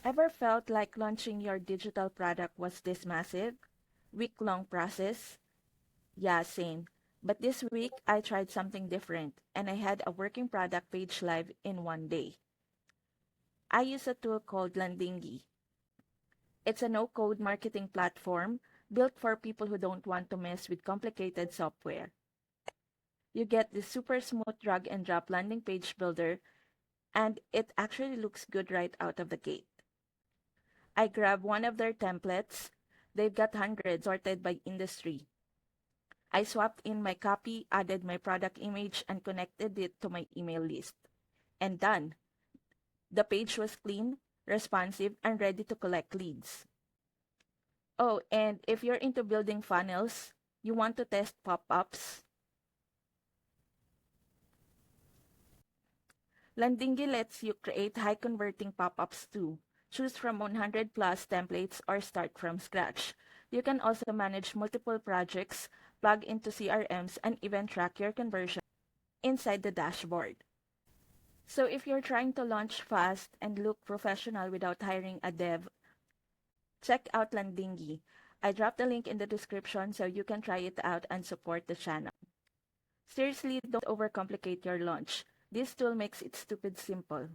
Ever felt like launching your digital product was this massive, week-long process? Yeah, same. But this week, I tried something different, and I had a working product page live in one day. I use a tool called Landingi. It's a no-code marketing platform built for people who don't want to mess with complicated software. You get this super smooth drag and drop landing page builder, and it actually looks good right out of the gate. I grab one of their templates. They've got hundreds sorted by industry. I swapped in my copy, added my product image, and connected it to my email list. And done. The page was clean, responsive, and ready to collect leads. Oh, and if you're into building funnels, you want to test pop-ups, Landingi lets you create high-converting pop-ups too. Choose from 100 plus templates or start from scratch. You can also manage multiple projects, plug into CRMs, and even track your conversion inside the dashboard. So if you're trying to launch fast and look professional without hiring a dev, check out Landingi. I dropped the link in the description so you can try it out and support the channel. Seriously, don't overcomplicate your launch. This tool makes it stupid simple.